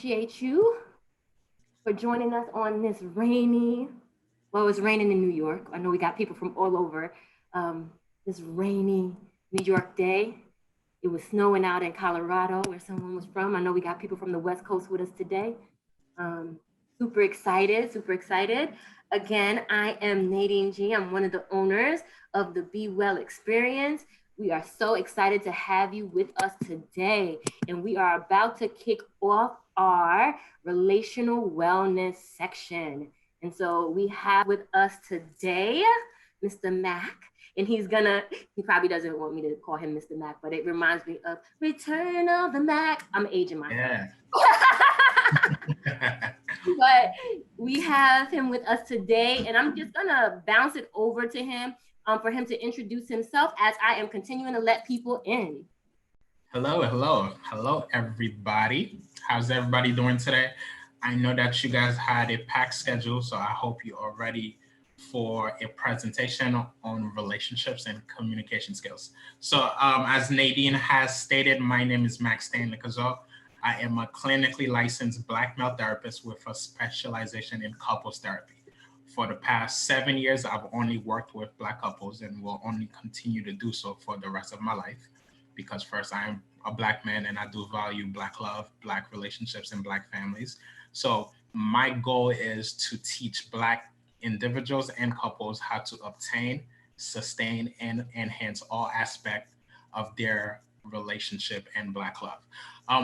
appreciate you for joining us on this rainy, well, it's raining in New York. I know we got people from all over. This rainy New York day. It was snowing out in Colorado, where someone was from. I know we got people from the West Coast with us today. Um, super excited, super excited. Again, I am Nadine G. I'm one of the owners of the Be Well Experience. We are so excited to have you with us today. And we are about to kick off our relational wellness section. And so we have with us today, Mr. Mac. And he probably doesn't want me to call him Mr. Mac, but it reminds me of Return of the Mac. I'm aging myself. Yeah. But we have him with us today, and I'm just gonna bounce it over to him for him to introduce himself as I am continuing to let people in. Hello, everybody. How's everybody doing today? I know that you guys had a packed schedule, so I hope you are ready for a presentation on relationships and communication skills. So as Nadine has stated, my name is Stanley Cazeau. I am a clinically licensed Black male therapist with a specialization in couples therapy. For the past 7 years, I've only worked with Black couples and will only continue to do so for the rest of my life. Because first, I am a Black man and I do value Black love, Black relationships, and Black families. So my goal is to teach Black individuals and couples how to obtain, sustain, and enhance all aspects of their relationship and Black love.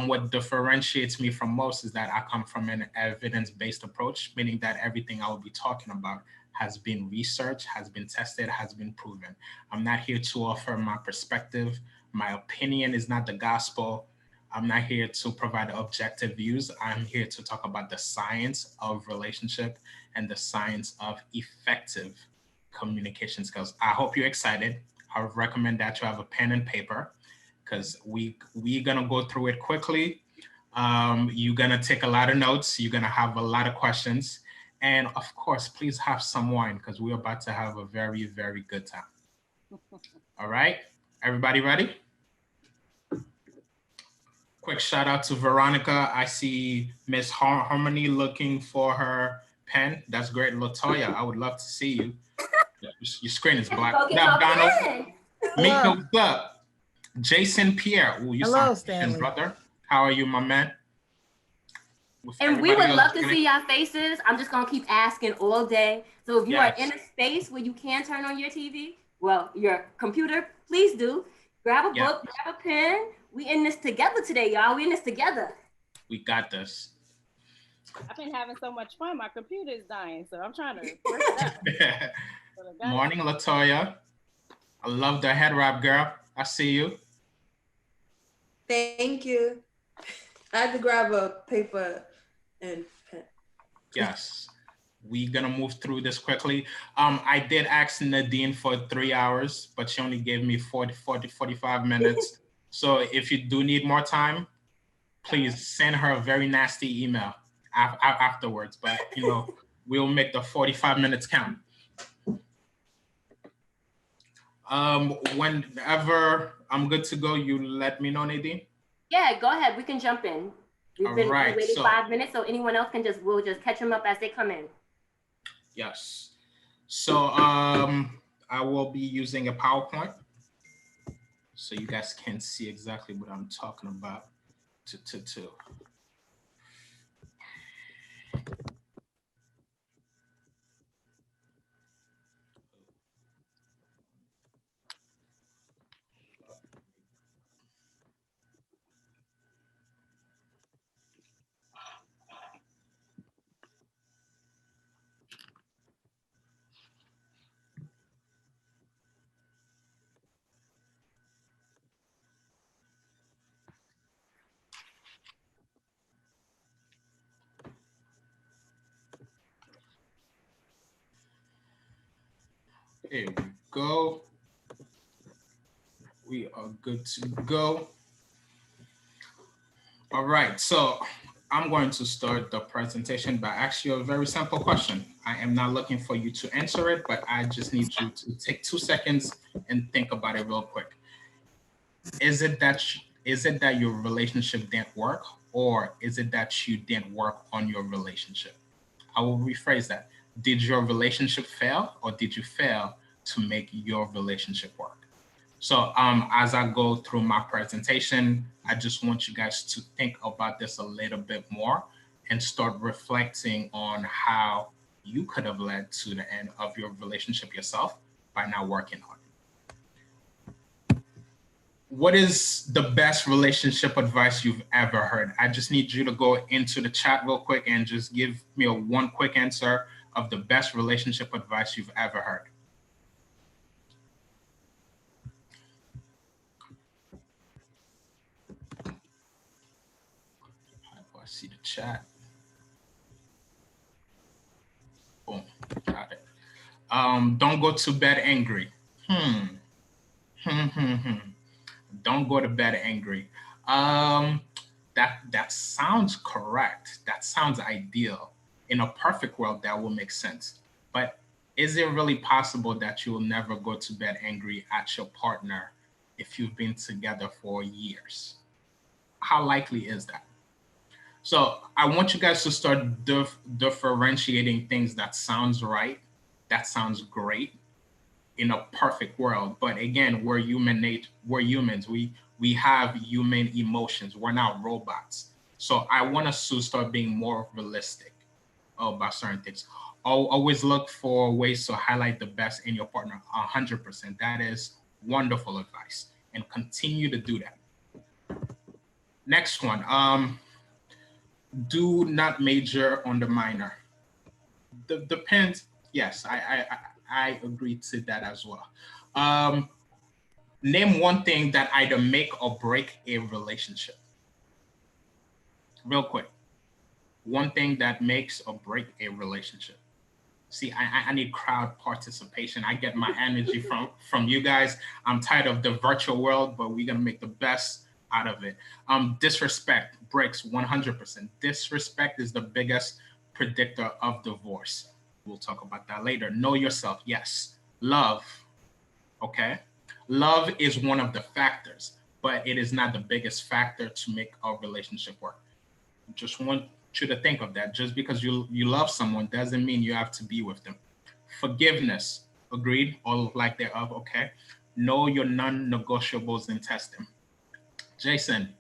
What differentiates me from most is that I come from an evidence-based approach, meaning that everything I will be talking about has been researched, has been tested, has been proven. I'm not here to offer my perspective. My opinion is not the gospel. I'm not here to provide objective views. I'm here to talk about the science of relationship and the science of effective communication skills. I hope you're excited. I would recommend that you have a pen and paper because we're gonna go through it quickly. You're gonna take a lot of notes. You're gonna have a lot of questions. And of course, please have some wine because we're about to have a very, very good time. All right, everybody ready? Quick shout out to Veronica. I see Miss Harmony looking for her pen. That's great. Latoya, I would love to see you. Your screen is black. Now, Donald, Mika, what's up? Jason Pierre. Ooh, you Hello, sound Stanley. Brother. How are you, my man? And we would love to see your faces. I'm just gonna keep asking all day. So if you are in a space where you can turn on your TV, well, your computer, please do. Grab a book, grab a pen. We in this together today, y'all. We in this together. We got this. I've been having so much fun. My computer is dying, so I'm trying to work it out. Morning, Latoya. I love the head wrap, girl. I see you. Thank you. I had to grab a paper and pen. Yes. We're gonna move through this quickly. I did ask Nadine for 3 hours, but she only gave me 45 minutes. So if you do need more time, please send her a very nasty email afterwards. But you know, we'll make the 45 minutes count. Whenever I'm good to go, you let me know, Nadine. Yeah, go ahead. We can jump in. We've been waiting 5 minutes, so anyone else we'll just catch them up as they come in. Yes. So I will be using a PowerPoint so you guys can see exactly what I'm talking about. Here we go. We are good to go. All right, so I'm going to start the presentation by asking you a very simple question. I am not looking for you to answer it, but I just need you to take 2 seconds and think about it real quick. Is it that your relationship didn't work, or is it that you didn't work on your relationship? I will rephrase that. Did your relationship fail, or did you fail to make your relationship work? So as I go through my presentation, I just want you guys to think about this a little bit more and start reflecting on how you could have led to the end of your relationship yourself by not working on it. What is the best relationship advice you've ever heard? I just need you to go into the chat real quick and just give me a one quick answer of the best relationship advice you've ever heard. I see the chat. Boom, got it. Don't go to bed angry. Don't go to bed angry. That sounds correct. That sounds ideal. In a perfect world, that will make sense. But is it really possible that you will never go to bed angry at your partner if you've been together for years? How likely is that? So I want you guys to start differentiating things that sounds right, that sounds great in a perfect world. But again, we're we're humans. We have human emotions. We're not robots. So I want us to start being more realistic about certain things. Always look for ways to highlight the best in your partner. 100%. That is wonderful advice, and continue to do that. Next one. Do not major on the minor. Depends. Yes, I agree to that as well. Name one thing that either make or break a relationship. Real quick. One thing that makes or break a relationship. See, I need crowd participation. I get my energy from you guys. I'm tired of the virtual world, but we're gonna make the best out of it. Disrespect breaks 100%. Disrespect is the biggest predictor of divorce. We'll talk about that later. Know yourself, yes. Love, okay? Love is one of the factors, but it is not the biggest factor to make a relationship work. Just want you to think of that. Just because you love someone doesn't mean you have to be with them. Forgiveness, agreed, or lack thereof, okay? Know your non-negotiables and test them. Jason,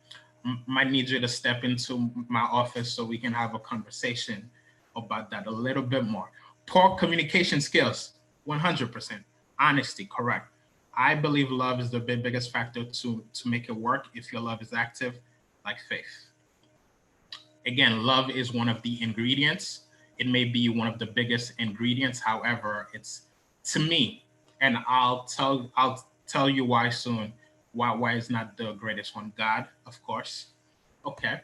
might need you to step into my office so we can have a conversation about that a little bit more. Poor communication skills, 100%. Honesty, correct. I believe love is the biggest factor to make it work if your love is active, like faith. Again, love is one of the ingredients. It may be one of the biggest ingredients. However, it's, to me, and I'll tell you why soon, why it's not the greatest one. God, of course. Okay.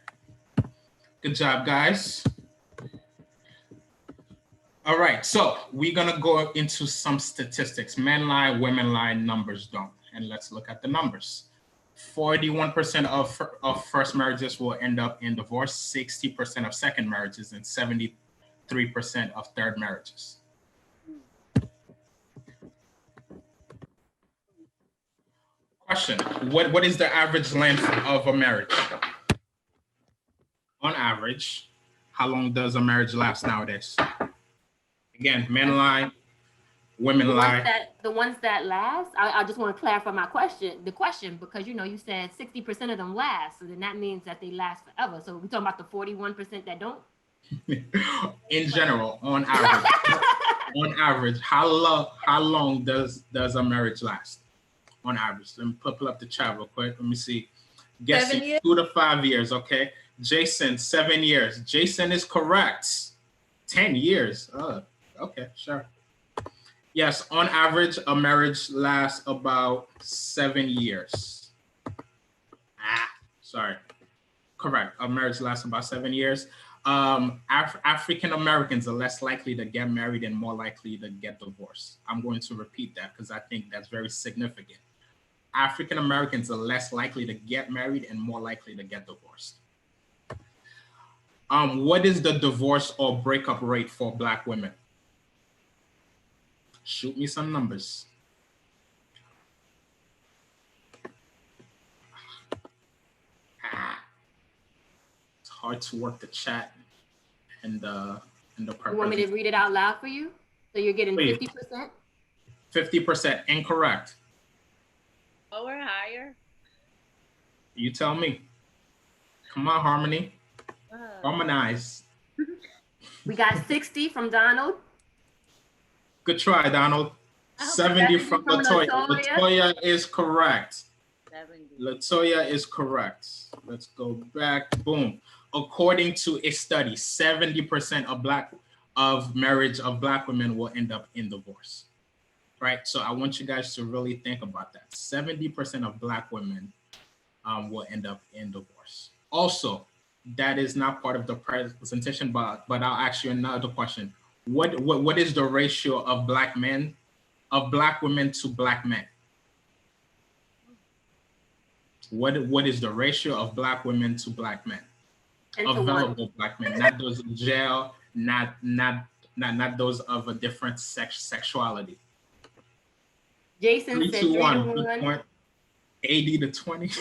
Good job, guys. All right, so we're gonna go into some statistics. Men lie, women lie, numbers don't. And let's look at the numbers. 41% of first marriages will end up in divorce, 60% of second marriages, and 73% of third marriages. Question, what is the average length of a marriage? On average, how long does a marriage last nowadays? Again, men lie, women lie. The ones that last, I just want to clarify the question, because you said 60% of them last. So then that means that they last forever. So we're talking about the 41% that don't? In general, on average, how long does a marriage last? On average. Let me pull up the chat real quick. Let me see. Guessing 2 to 5 years, okay. Jason, 7 years. Jason is correct. 10 years. Okay, sure. Yes, on average, a marriage lasts about 7 years. Sorry. Correct. A marriage lasts about 7 years. African Americans are less likely to get married and more likely to get divorced. I'm going to repeat that because I think that's very significant. African Americans are less likely to get married and more likely to get divorced. What is the divorce or breakup rate for Black women? Shoot me some numbers. It's hard to work the chat and the You want me to read it out loud for you? So you're getting 50%? 50% incorrect. Lower, higher? You tell me. Come on, Harmony. Harmonize. We got 60 from Donald. Good try, Donald. 70 from Latoya. Latoya is correct. 70. Latoya is correct. Let's go back. Boom. According to a study, 70% of marriage of Black women will end up in divorce. Right? So I want you guys to really think about that. 70% of Black women will end up in divorce. Also, that is not part of the presentation, but I'll ask you another question. What is the ratio of Black women to Black men? What is the ratio of Black women to Black men? Available Black men, not those in jail, not those of a different sexuality. Jason 3 said to 3 1. to 1. Good point. 80 to 20.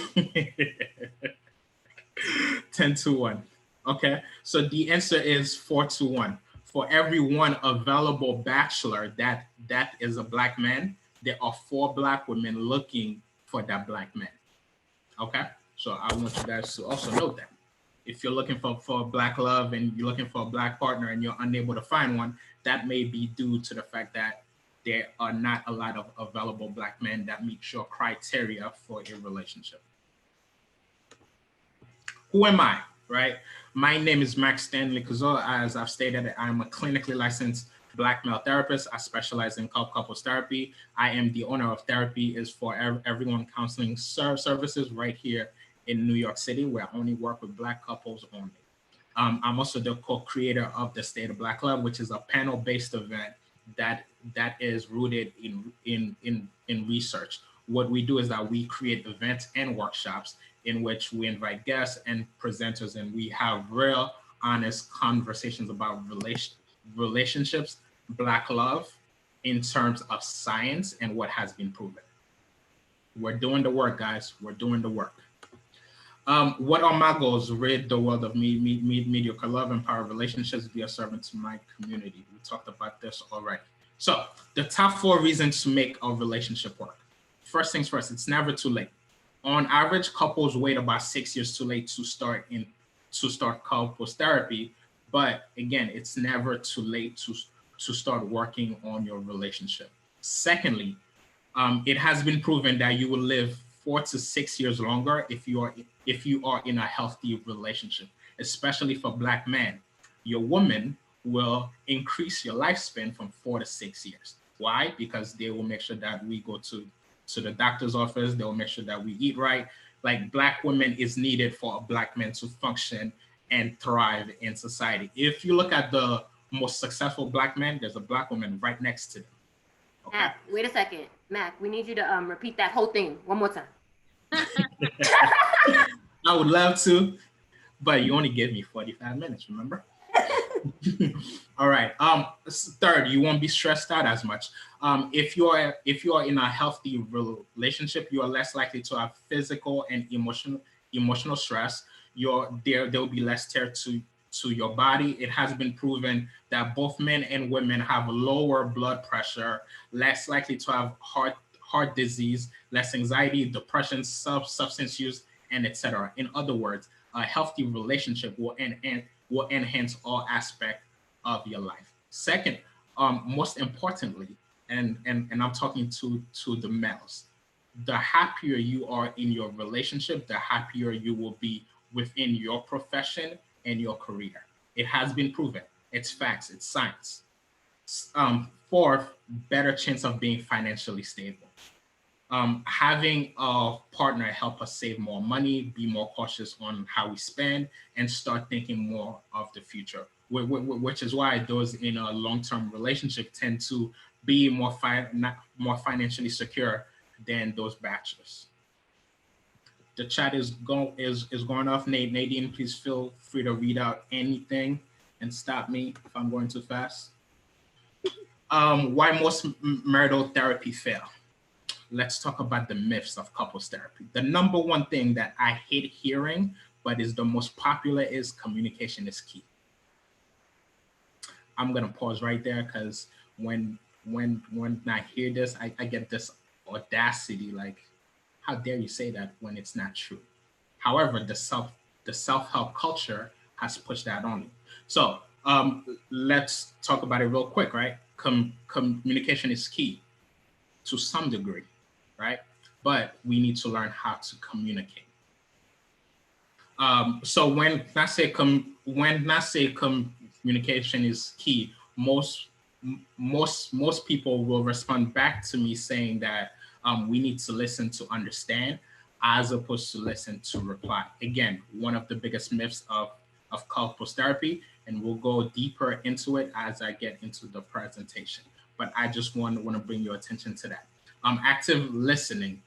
10 to 1. Okay, so the answer is 4 to 1. For every one available bachelor that is a Black man, there are 4 Black women looking for that Black man. Okay, so I want you guys to also note that. If you're looking for Black love and you're looking for a Black partner and you're unable to find one, that may be due to the fact that there are not a lot of available Black men that meet your criteria for a relationship. Who am I, right? My name is Stanley Cazeau. As I've stated, I'm a clinically licensed Black male therapist. I specialize in couples therapy. I am the owner of Therapy is for Everyone Counseling Services right here in New York City, where I only work with Black couples only. I'm also the co-creator of the State of Black Love, which is a panel-based event that is rooted in research. What we do is that we create events and workshops in which we invite guests and presenters, and we have real, honest conversations about relationships, Black love, in terms of science and what has been proven. We're doing the work, guys. We're doing the work. What are my goals? Rid the world of mediocre love, empower relationships, be a servant to my community. We talked about this already. So the top 4 reasons to make a relationship work. First things first, it's never too late. On average, couples wait about 6 years too late to start couples therapy. But again, it's never too late to start working on your relationship. Secondly, it has been proven that you will live 4 to 6 years longer if you are in a healthy relationship, especially for Black men. Your woman will increase your lifespan from 4 to 6 years. Why? Because they will make sure that we go to the doctor's office. They will make sure that we eat right. Like, Black women is needed for a Black man to function and thrive in society. If you look at the most successful Black men, there's a Black woman right next to them. Okay? Mac, wait a second. Mac, we need you to repeat that whole thing one more time. I would love to, but you only gave me 45 minutes, remember? All right. Third, you won't be stressed out as much. If you are in a healthy relationship, you are less likely to have physical and emotional stress. There will be less tear to your body. It has been proven that both men and women have lower blood pressure, less likely to have heart disease, less anxiety, depression, substance use, and etc. In other words, a healthy relationship will enhance all aspects of your life. Second, most importantly, and I'm talking to the males, the happier you are in your relationship, the happier you will be within your profession and your career. It has been proven. It's facts. It's science. Fourth, better chance of being financially stable. Having a partner help us save more money, be more cautious on how we spend, and start thinking more of the future, which is why those in a long-term relationship tend to be more financially secure than those bachelors. The chat is going off. Nadine, please feel free to read out anything and stop me if I'm going too fast. Why most marital therapy fail. Let's talk about the myths of couples therapy. The number one thing that I hate hearing but is the most popular is communication is key. I'm gonna pause right there because when I hear this, I get this audacity, like, how dare you say that when it's not true? However, the self-help culture has pushed that on you. So let's talk about it real quick, right? Communication is key to some degree, right? But we need to learn how to communicate. So when I say communication is key, most people will respond back to me saying that we need to listen to understand as opposed to listen to reply. Again, one of the biggest myths of couples therapy, and we'll go deeper into it as I get into the presentation. But I just want to bring your attention to that. Active listening,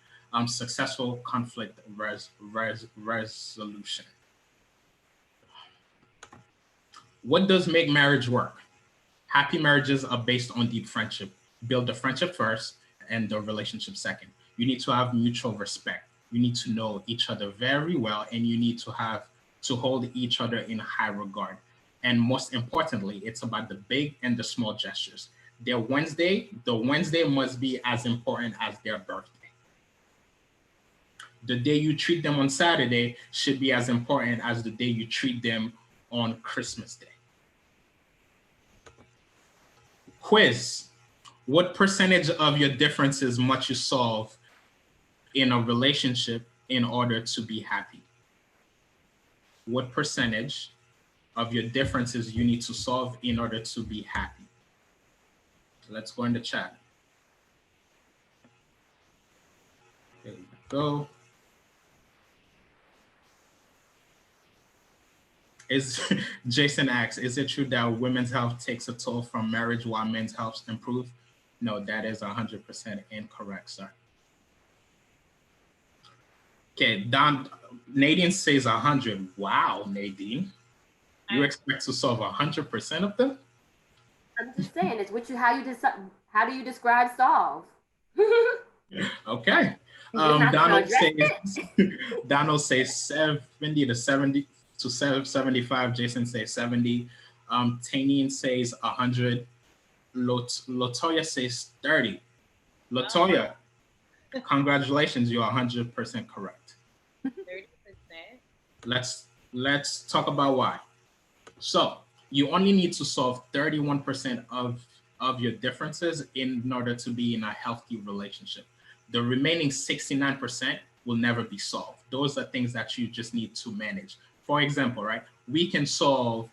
successful conflict resolution. What does make marriage work? Happy marriages are based on deep friendship. Build the friendship first and the relationship second. You need to have mutual respect. You need to know each other very well, and you need to hold each other in high regard. And most importantly, it's about the big and the small gestures. The Wednesday must be as important as their birthday. The day you treat them on Saturday should be as important as the day you treat them on Christmas Day. Quiz. What percentage of your differences must you solve in a relationship in order to be happy? What percentage of your differences you need to solve in order to be happy? Let's go in the chat. There we go. Jason asks, is it true that women's health takes a toll from marriage while men's health improve? No, that is 100% incorrect, sir. Okay, Nadine says 100. Wow, Nadine. You expect to solve 100% of them? I'm just saying, it's what you how do you describe solve? Okay. Donald says 70 to 70 to 75. Jason says 70. Tanine says 100. Latoya says 30. Latoya, congratulations, you're 100% correct. 30%. Let's talk about why. So you only need to solve 31% of your differences in order to be in a healthy relationship. The remaining 69% will never be solved. Those are things that you just need to manage. For example, right, we can solve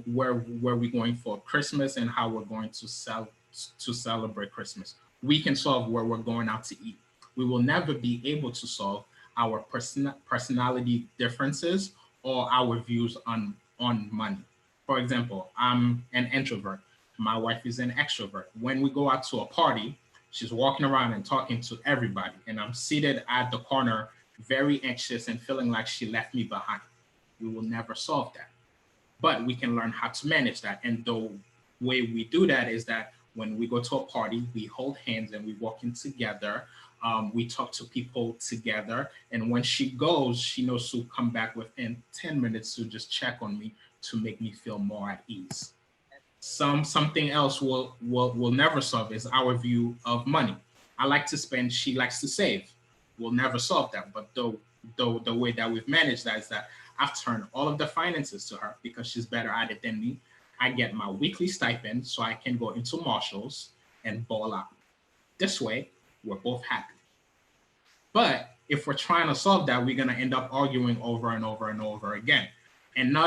where we're going for Christmas and how we're going to celebrate Christmas. We can solve where we're going out to eat. We will never be able to solve our personality differences or our views on money. For example, I'm an introvert. My wife is an extrovert. When we go out to a party, she's walking around and talking to everybody, and I'm seated at the corner, very anxious and feeling like she left me behind. We will never solve that. But we can learn how to manage that. And the way we do that is that when we go to a party, we hold hands and we walk in together. We talk to people together. And when she goes, she knows to come back within 10 minutes to just check on me to make me feel more at ease. Something else we'll never solve is our view of money. I like to spend, she likes to save. We'll never solve that. But the way that we've managed that is that I've turned all of the finances to her because she's better at it than me. I get my weekly stipend so I can go into Marshall's and ball out. This way, we're both happy. But if we're trying to solve that, we're gonna end up arguing over and over and over again. And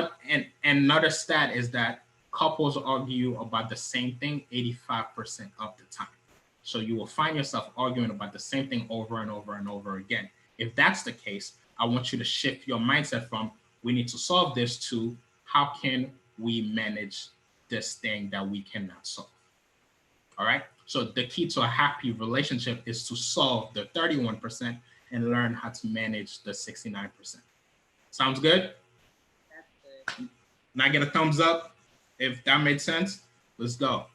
another stat is that couples argue about the same thing 85% of the time. So you will find yourself arguing about the same thing over and over and over again. If that's the case, I want you to shift your mindset from we need to solve this to how can we manage this thing that we cannot solve. All right. So the key to a happy relationship is to solve the 31% and learn how to manage the 69%. Sounds good? That's good. Can I get a thumbs up if that made sense? Let's go.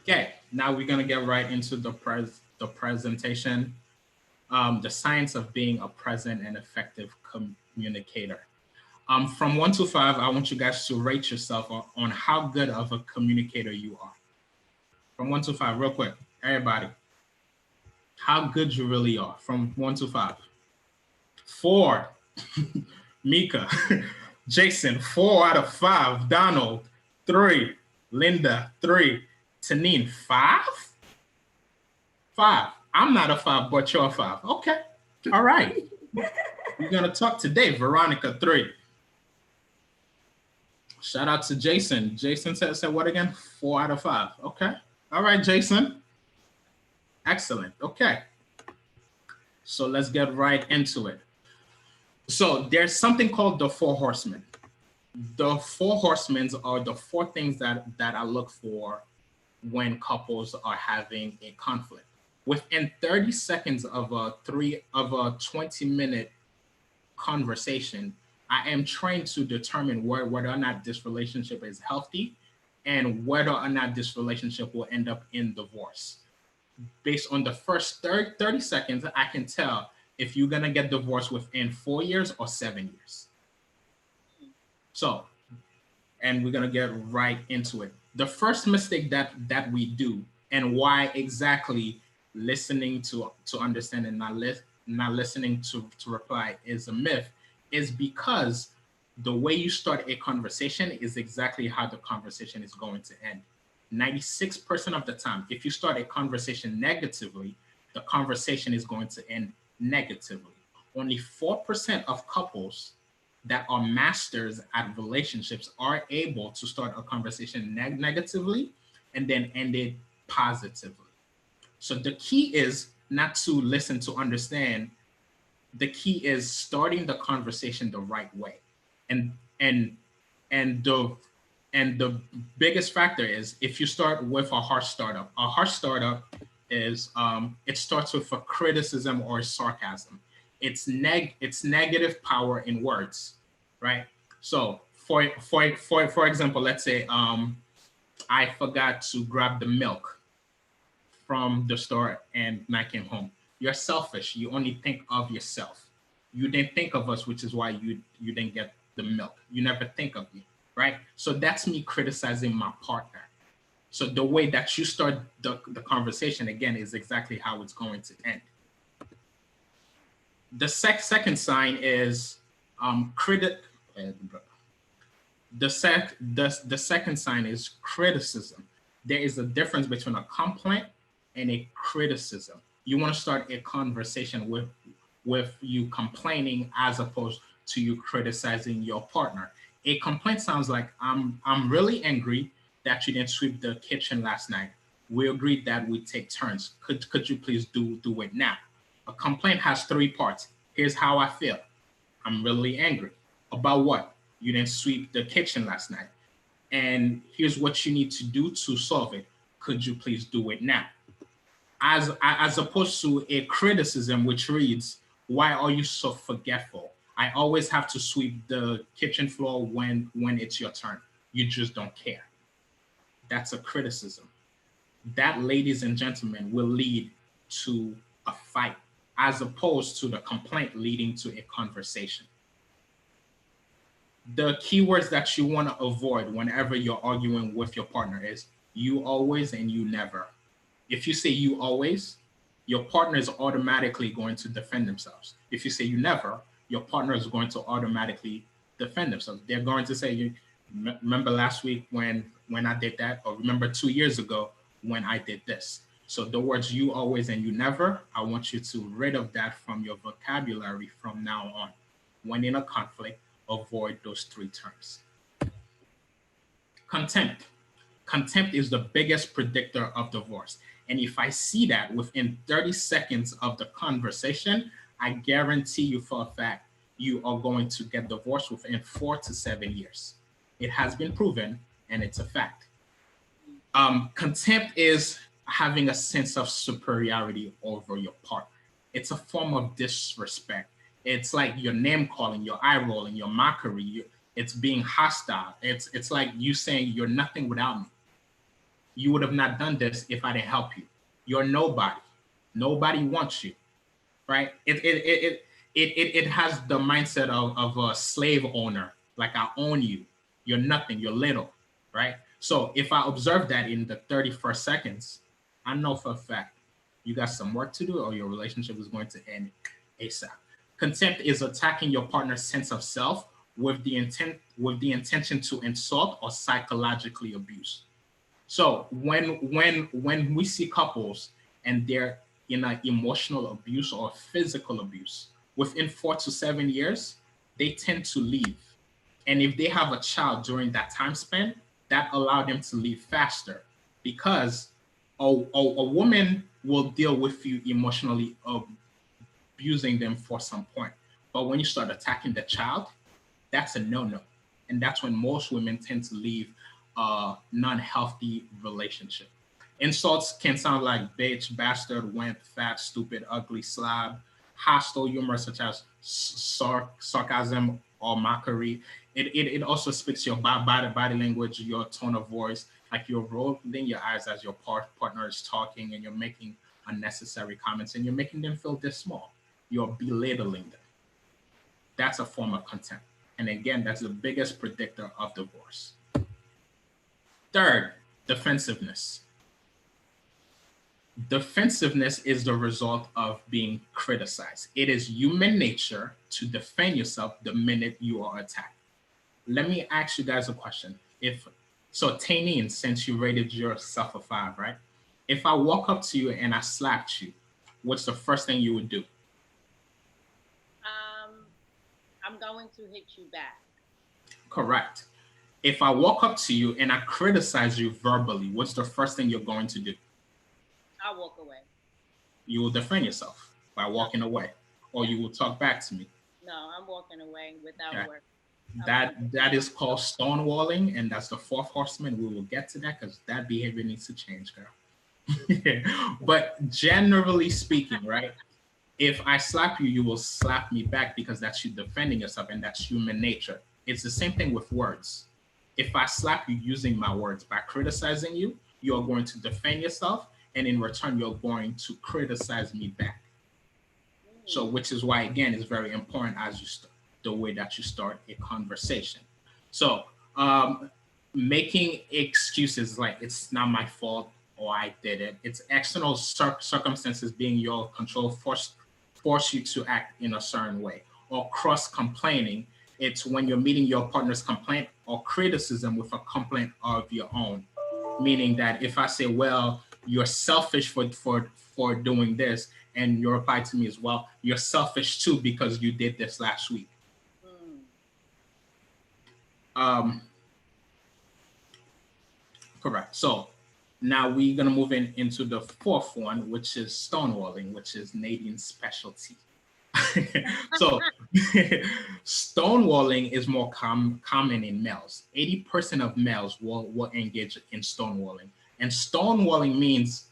Okay, now we're gonna get right into the presentation. The science of being a present and effective communicator. From 1 to 5, I want you guys to rate yourself on how good of a communicator you are. From 1 to 5, real quick, everybody. How good you really are from 1 to 5. 4, Mika. Jason, 4 out of 5. Donald, 3. Linda, 3. Tanine, 5? 5. I'm not a 5, but you're a 5. Okay. All right. We're going to talk today. Veronica, 3. Shout out to Jason. Jason said what again? 4 out of 5. Okay. All right, Jason. Excellent. Okay. So let's get right into it. So there's something called the 4 horsemen. The 4 horsemen are the 4 things that I look for when couples are having a conflict. Within 30 seconds of a 20-minute conversation, I am trained to determine whether or not this relationship is healthy and whether or not this relationship will end up in divorce. Based on the first 30 seconds, I can tell if you're going to get divorced within 4 years or 7 years. So, and we're going to get right into it. The first mistake that we do, and why exactly listening to understand and not listening to reply is a myth, is because the way you start a conversation is exactly how the conversation is going to end. 96% of the time, if you start a conversation negatively, the conversation is going to end negatively. Only 4% of couples that are masters at relationships are able to start a conversation negatively and then end it positively. So the key is not to listen to understand. The key is starting the conversation the right way. And the biggest factor is if you start with a harsh startup. A harsh startup is it starts with a criticism or sarcasm. It's negative power in words, right? So for example, let's say I forgot to grab the milk from the store and I came home. You're selfish. You only think of yourself. You didn't think of us, which is why you didn't get the milk. You never think of me, right? So that's me criticizing my partner. So the way that you start the conversation again is exactly how it's going to end. The second sign is the second sign is criticism. There is a difference between a complaint and a criticism. You want to start a conversation with you complaining as opposed to you criticizing your partner. A complaint sounds like I'm really angry that you didn't sweep the kitchen last night. We agreed that we take turns. Could you please do it now? A complaint has 3 parts. Here's how I feel. I'm really angry. About what? You didn't sweep the kitchen last night. And here's what you need to do to solve it. Could you please do it now? As opposed to a criticism which reads, why are you so forgetful? I always have to sweep the kitchen floor when it's your turn. You just don't care. That's a criticism. That, ladies and gentlemen, will lead to a fight as opposed to the complaint leading to a conversation. The keywords that you want to avoid whenever you're arguing with your partner is you always and you never. If you say you always, your partner is automatically going to defend themselves. If you say you never, your partner is going to automatically defend themselves. They're going to say, "You remember last week when I did that?" Or remember 2 years ago when I did this. So the words you always and you never, I want you to rid of that from your vocabulary from now on. When in a conflict, avoid those 3 terms. Contempt. Contempt is the biggest predictor of divorce. And if I see that within 30 seconds of the conversation, I guarantee you for a fact, you are going to get divorced within 4 to 7 years. It has been proven, and it's a fact. Contempt is having a sense of superiority over your partner. It's a form of disrespect. It's like your name calling, your eye rolling, your mockery. It's being hostile. It's like you saying you're nothing without me. You would have not done this if I didn't help you. You're nobody. Nobody wants you, right? It has the mindset of a slave owner, like I own you, you're nothing, you're little, right? So if I observe that in the 31st seconds, I know for a fact you got some work to do or your relationship is going to end ASAP. Contempt is attacking your partner's sense of self with the intention to insult or psychologically abuse. So when we see couples and they're in an emotional abuse or physical abuse, within 4 to 7 years, they tend to leave. And if they have a child during that time span, that allowed them to leave faster because a woman will deal with you emotionally abusing them for some point. But when you start attacking the child, that's a no-no. And that's when most women tend to leave a non-healthy relationship. Insults can sound like bitch, bastard, wimp, fat, stupid, ugly, slob. Hostile humor such as sarcasm or mockery. It also speaks your body language, your tone of voice, like you're rolling your eyes as your partner is talking and you're making unnecessary comments and you're making them feel this small. You're belittling them. That's a form of contempt. And again, that's the biggest predictor of divorce. Third, defensiveness. Defensiveness is the result of being criticized. It is human nature to defend yourself the minute you are attacked. Let me ask you guys a question. Tanine, since you rated yourself a 5, right? If I walk up to you and I slapped you, what's the first thing you would do? I'm going to hit you back. Correct. If I walk up to you and I criticize you verbally, what's the first thing you're going to do? I'll walk away. You will defend yourself by walking away, or you will talk back to me. No, I'm walking away without work. That is called stonewalling, and that's the fourth horseman. We will get to that because that behavior needs to change, girl. But generally speaking, right? If I slap you, you will slap me back because that's you defending yourself, and that's human nature. It's the same thing with words. If I slap you using my words by criticizing you, you're going to defend yourself, and in return, you're going to criticize me back. So, which is why, again, it's very important as you start the way that you start a conversation. So, making excuses like it's not my fault or I did it. It's external circumstances being your control force you to act in a certain way. Or cross complaining. It's when you're meeting your partner's complaint or criticism with a complaint of your own. Meaning that if I say, well, you're selfish for doing this, and your reply to me is, well, you're selfish too because you did this last week. Correct. So now we're gonna move into the fourth one, which is stonewalling, which is Nadine's specialty. So stonewalling is more common in males. 80% of males will engage in stonewalling. And stonewalling means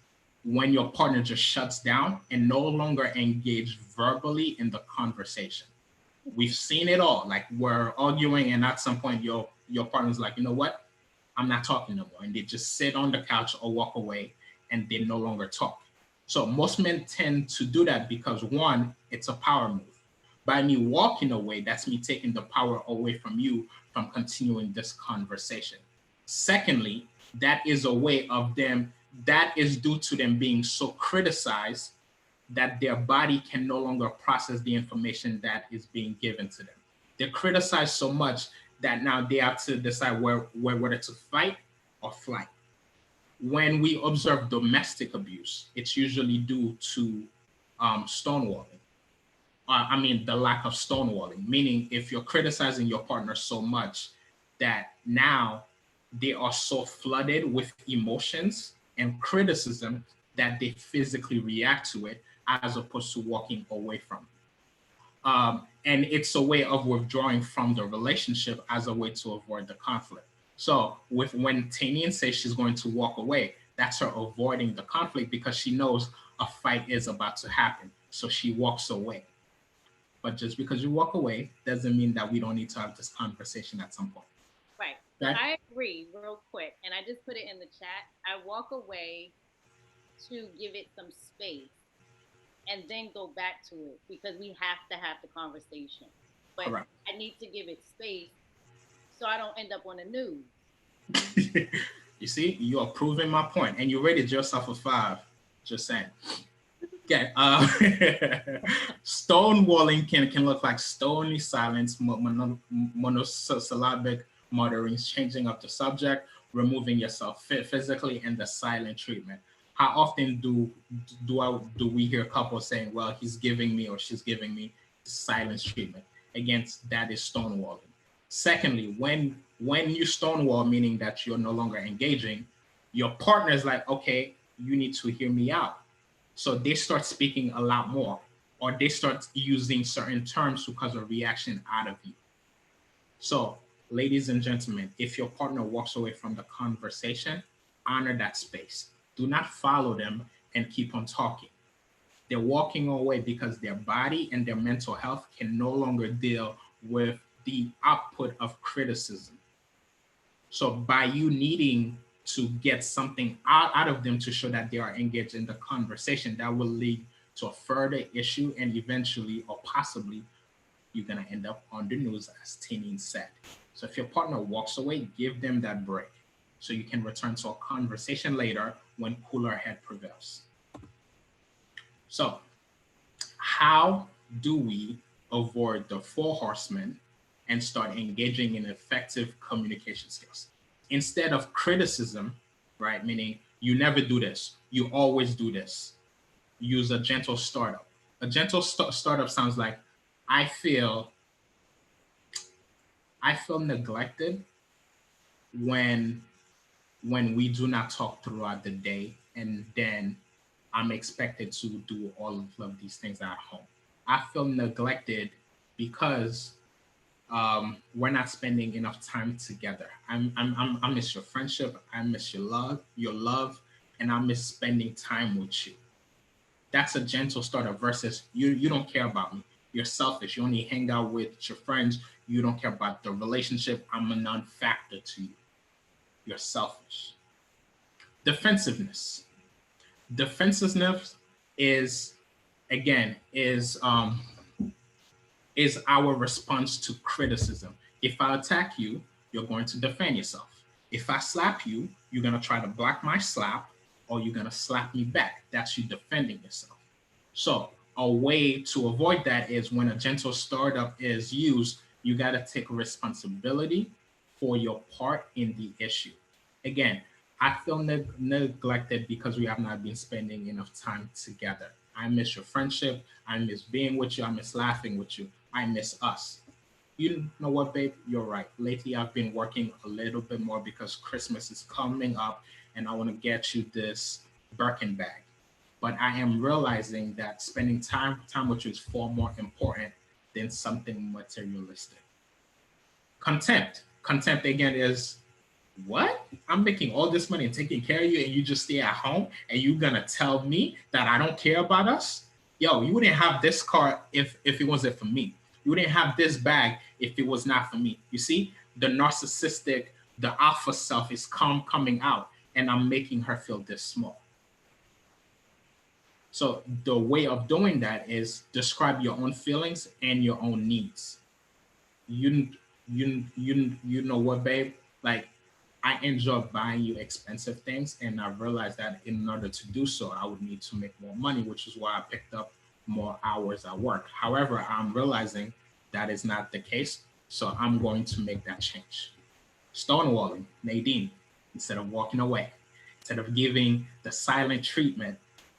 when your partner just shuts down and no longer engage verbally in the conversation. We've seen it all. Like we're arguing and at some point your partner's like, you know what? I'm not talking no more. And they just sit on the couch or walk away and they no longer talk. So most men tend to do that because one, it's a power move. By me walking away, that's me taking the power away from you from continuing this conversation. Secondly, that is a way of them, that is due to them being so criticized that their body can no longer process the information that is being given to them. They're criticized so much that now they have to decide whether to fight or flight. When we observe domestic abuse, it's usually due to stonewalling. The lack of stonewalling, meaning if you're criticizing your partner so much that now they are so flooded with emotions and criticism that they physically react to it as opposed to walking away from it. And it's a way of withdrawing from the relationship as a way to avoid the conflict. So when Tanine says she's going to walk away, that's her avoiding the conflict because she knows a fight is about to happen. So she walks away. But just because you walk away doesn't mean that we don't need to have this conversation at some point. Right. Okay? I agree real quick. And I just put it in the chat. I walk away to give it some space. and then go back to it because we have to have the conversation. But Correct. I need to give it space so I don't end up on the news. You see, you are proving my point, and you rated yourself a 5. Just saying. Okay. Stonewalling can look like stony silence, monosyllabic mutterings, changing up the subject, removing yourself physically, and the silent treatment. How often do we hear couples saying, "Well, he's giving me or she's giving me silence treatment"? Again, that is stonewalling. Secondly, when you stonewall, meaning that you're no longer engaging, your partner is like, "Okay, you need to hear me out." So they start speaking a lot more, or they start using certain terms to cause a reaction out of you. So, ladies and gentlemen, if your partner walks away from the conversation, honor that space. Do not follow them and keep on talking. They're walking away because their body and their mental health can no longer deal with the output of criticism. So by you needing to get something out of them to show that they are engaged in the conversation, that will lead to a further issue, and eventually or possibly you're going to end up on the news, as Tinin said. So if your partner walks away, give them that break so you can return to a conversation later when cooler head prevails. So how do we avoid the 4 horsemen and start engaging in effective communication skills? Instead of criticism, right, meaning you never do this, you always do this, use a gentle startup. A gentle startup sounds like, I feel neglected when we do not talk throughout the day, and then I'm expected to do all of these things at home. I feel neglected because we're not spending enough time together. I miss your friendship. I miss your love, and I miss spending time with you. That's a gentle starter versus you don't care about me. You're selfish. You only hang out with your friends. You don't care about the relationship. I'm a non-factor to you. You're selfish. Defensiveness. Defensiveness is again is our response to criticism. If I attack you, you're going to defend yourself. If I slap you, you're going to try to block my slap, or you're going to slap me back. That's you defending yourself. So a way to avoid that is when a gentle startup is used, you got to take responsibility for your part in the issue. Again, I feel neglected because we have not been spending enough time together. I miss your friendship. I miss being with you. I miss laughing with you. I miss us. You know what, babe? You're right. Lately, I've been working a little bit more because Christmas is coming up and I want to get you this Birkin bag. But I am realizing that spending time with you is far more important than something materialistic. Contempt. Contempt, again, is what? I'm making all this money and taking care of you, and you just stay at home, and you're gonna tell me that I don't care about us? Yo, you wouldn't have this car if it wasn't for me. You wouldn't have this bag if it was not for me. You see, the narcissistic, the alpha self is coming out, and I'm making her feel this small. So the way of doing that is describe your own feelings and your own needs. You you know what, babe? Like, I enjoy buying you expensive things, and I realized that in order to do so, I would need to make more money, which is why I picked up more hours at work. However, I'm realizing that is not the case, so I'm going to make that change. Stonewalling, Nadine, instead of walking away, instead of giving the silent treatment,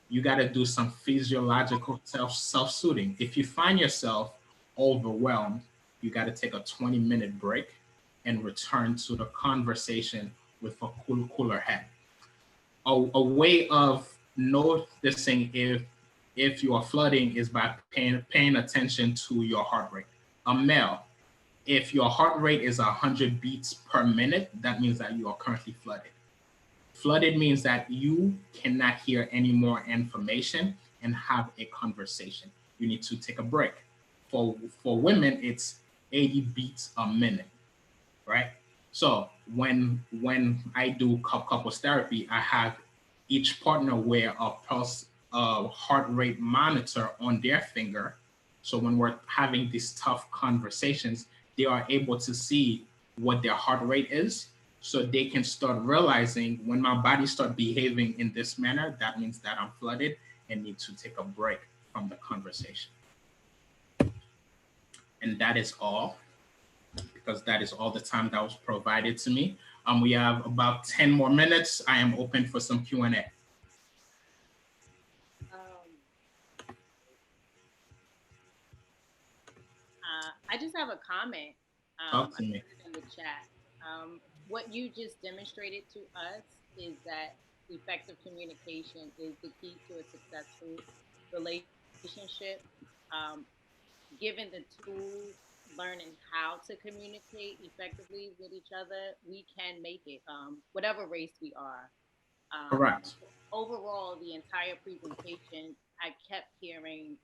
you got to do some physiological self-soothing. If you find yourself overwhelmed, you got to take a 20-minute break and return to the conversation with a cooler head. A way of noticing if you are flooding is by paying attention to your heart rate. A male, if your heart rate is 100 beats per minute, that means that you are currently flooded. Flooded means that you cannot hear any more information and have a conversation. You need to take a break. For women, it's 80 beats a minute, right? So when I do couples therapy, I have each partner wear a a heart rate monitor on their finger. So when we're having these tough conversations, they are able to see what their heart rate is. So they can start realizing when my body start behaving in this manner, that means that I'm flooded and need to take a break from the conversation. And that is all, because that is all the time that was provided to me. We have about 10 more minutes. I am open for some Q&A. I just have a comment. Talk to I me. put it in the chat. What you just demonstrated to us is that effective communication is the key to a successful relationship. Um, Given the tools, learning how to communicate effectively with each other, we can make it, whatever race we are. Um, Correct. Overall, the entire presentation, I kept hearing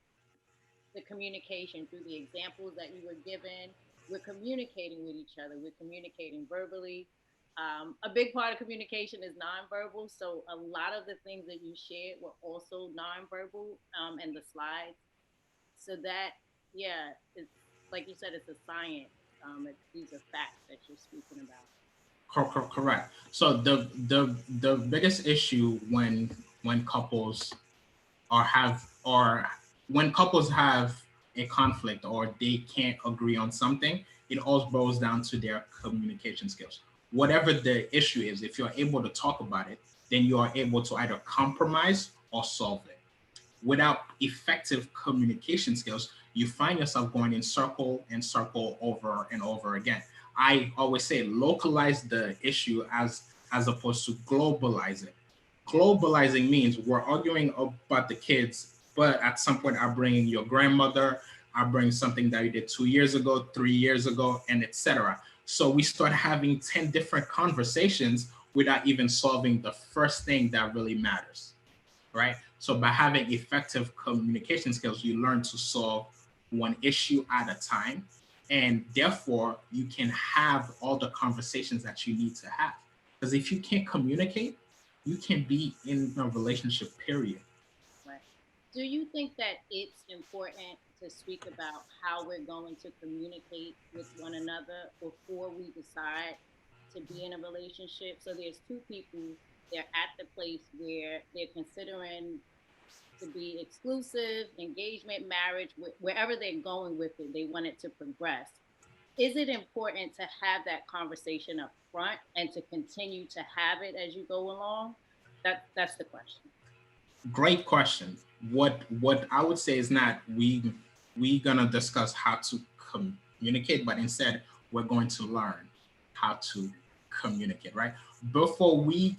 the communication through the examples that you were given. We're communicating with each other. We're communicating verbally. A big part of communication is nonverbal. So a lot of the things that you shared were also nonverbal, and the slides. So that, yeah, it's like you said, it's a science. These are facts that you're speaking about. Correct. So the biggest issue when couples or when couples have a conflict or they can't agree on something, it all boils down to their communication skills. Whatever the issue is, if you're able to talk about it, then you are able to either compromise or solve it. Without effective communication skills, you find yourself going in circle and circle over and over again. I always say localize the issue as opposed to globalize it. Globalizing means we're arguing about the kids, but at some point I bring in your grandmother, I bring something that you did 2 years ago, 3 years ago, and etc. So we start having 10 different conversations without even solving the first thing that really matters, right? So by having effective communication skills, you learn to solve one issue at a time. And therefore, you can have all the conversations that you need to have. Because if you can't communicate, you can be in a relationship, period. Right. Do you think that it's important to speak about how we're going to communicate with one another before we decide to be in a relationship? So there's two people, they're at the place where they're considering to be exclusive, engagement, marriage, wherever they're going with it, they want it to progress. Is it important to have that conversation up front and to continue to have it as you go along? That's the question. Great question. What I would say is not we gonna discuss how to communicate, but instead we're going to learn how to communicate, right? Before we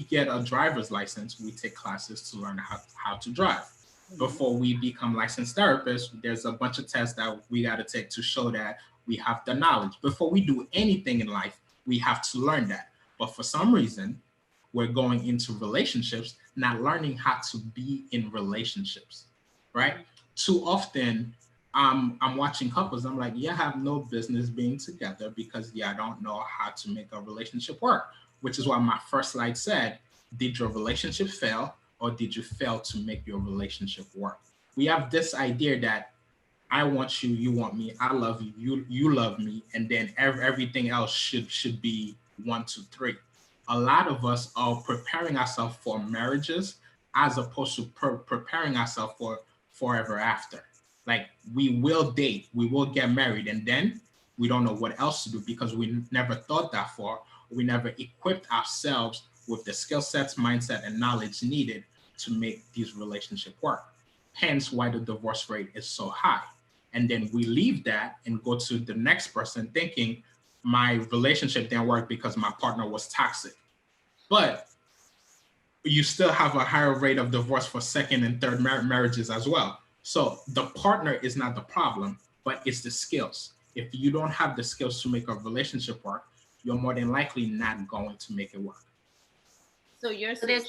get a driver's license, we take classes to learn how to drive. Before we become licensed therapists, there's a bunch of tests that we got to take to show that we have the knowledge. Before we do anything in life, we have to learn that. But for some reason, we're going into relationships not learning how to be in relationships, right? Too often, I'm watching couples. I'm like, yeah, I have no business being together because yeah, I don't know how to make a relationship work. Which is why my first slide said, did your relationship fail or did you fail to make your relationship work? We have this idea that I want you, you want me, I love you, you love me, and then everything else should be 1, 2, 3. A lot of us are preparing ourselves for marriages as opposed to preparing ourselves for forever after. Like we will date, we will get married, and then we don't know what else to do because we never thought that far. We never equipped ourselves with the skill sets, mindset, and knowledge needed to make these relationships work. Hence why the divorce rate is so high. And then we leave that and go to the next person thinking my relationship didn't work because my partner was toxic. But you still have a higher rate of divorce for second and third marriages as well. So the partner is not the problem, but it's the skills. If you don't have the skills to make a relationship work, you're more than likely not going to make it work. So you're So there's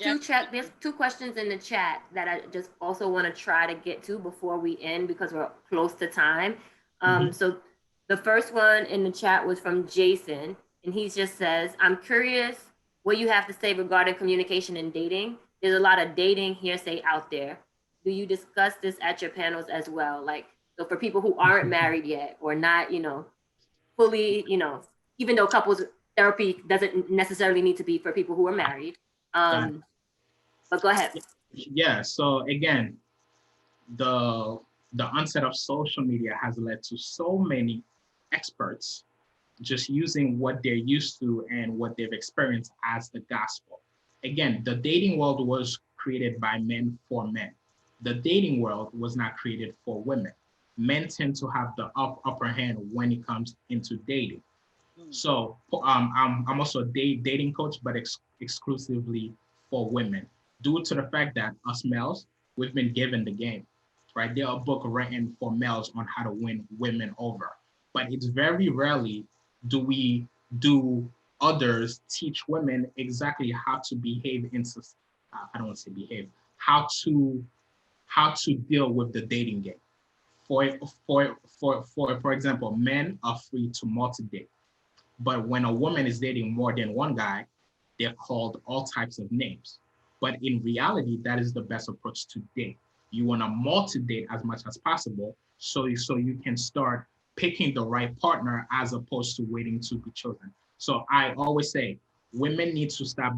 two questions in the chat that I just also want to try to get to before we end because we're close to time. So the first one in the chat was from Jason, and he just says, I'm curious what you have to say regarding communication and dating. there's a lot of dating hearsay out there. Do you discuss this at your panels as well? Like, so for people who aren't married yet or not, fully, even though couples therapy doesn't necessarily need to be for people who are married. But go ahead. Yeah. So again, the onset of social media has led to so many experts just using what they're used to and what they've experienced as the gospel. Again, the dating world was created by men for men. The dating world was not created for women. Men tend to have the upper hand when it comes into dating. So I'm also a dating coach, but exclusively for women, due to the fact that us males, we've been given the game, right? There are books written for males on how to win women over, but it's very rarely do others teach women exactly how to behave in I don't want to say behave, how to deal with the dating game. For example, men are free to multi-date. But when a woman is dating more than one guy, they're called all types of names. But in reality, that is the best approach to date. You want to multi-date as much as possible so you can start picking the right partner as opposed to waiting to be chosen. So I always say women need to stop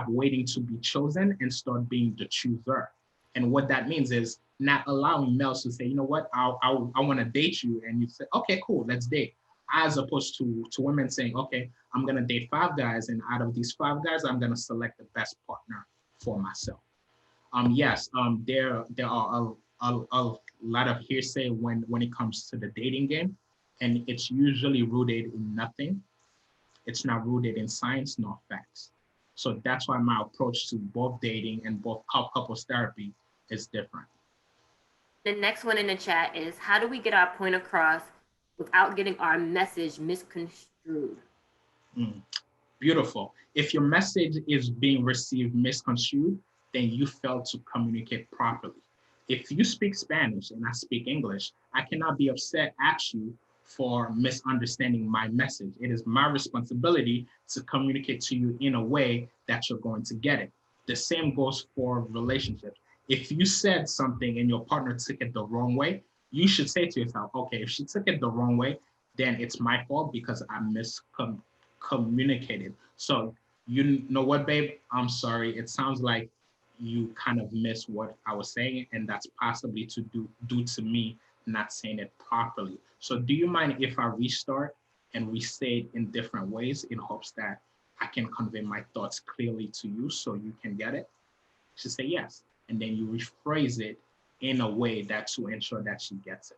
waiting to be chosen and start being the chooser. And what that means is not allowing males to say, you know what, I want to date you. And you say, okay, cool, let's date. As opposed to women saying, okay, I'm going to date 5 guys. And out of these 5 guys, I'm going to select the best partner for myself. Yes, there are a lot of hearsay when it comes to the dating game. And it's usually rooted in nothing. It's not rooted in science nor facts. So that's why my approach to both dating and both couples therapy is different. The next one in the chat is, how do we get our point across without getting our message misconstrued? Beautiful. If your message is being received misconstrued, then you failed to communicate properly. If you speak Spanish and I speak English, I cannot be upset at you for misunderstanding my message. It is my responsibility to communicate to you in a way that you're going to get it. The same goes for relationships. If you said something and your partner took it the wrong way, you should say to yourself, okay, if she took it the wrong way, then it's my fault because I miscommunicated. So you know what, babe? I'm sorry. It sounds like you kind of missed what I was saying, and that's possibly due to me not saying it properly. So do you mind if I restart and re-say it in different ways in hopes that I can convey my thoughts clearly to you so you can get it? She say yes. And then you rephrase it in a way that to ensure that she gets it.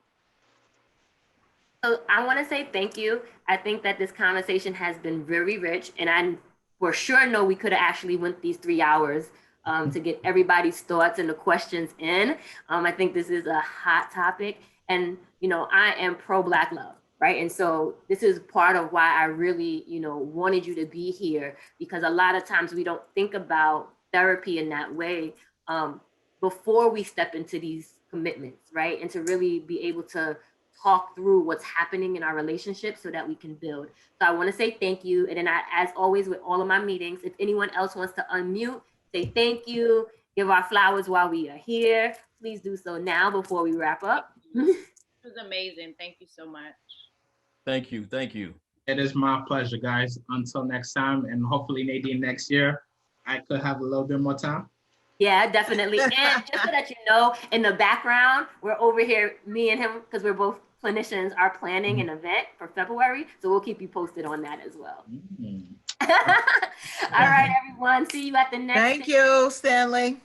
So I want to say thank you. I think that this conversation has been very rich, and I for sure know we could have actually went these 3 hours to get everybody's thoughts and the questions in. I think this is a hot topic, and I am pro Black love, right? And so this is part of why I really wanted you to be here, because a lot of times we don't think about therapy in that way before we step into these commitments, right? And to really be able to talk through what's happening in our relationship so that we can build. So I want to say thank you. And then as always with all of my meetings, if anyone else wants to unmute, say thank you, give our flowers while we are here, please do so now before we wrap up. It was amazing. Thank you so much. Thank you. Thank you. It is my pleasure, guys. Until next time, and hopefully, Nadine, next year, I could have a little bit more time. Yeah, definitely. And just so that you know, in the background, we're over here, me and him, because we're both clinicians, are planning an event for February. So we'll keep you posted on that as well. All right, everyone. See you at the next. Thank you, Stanley.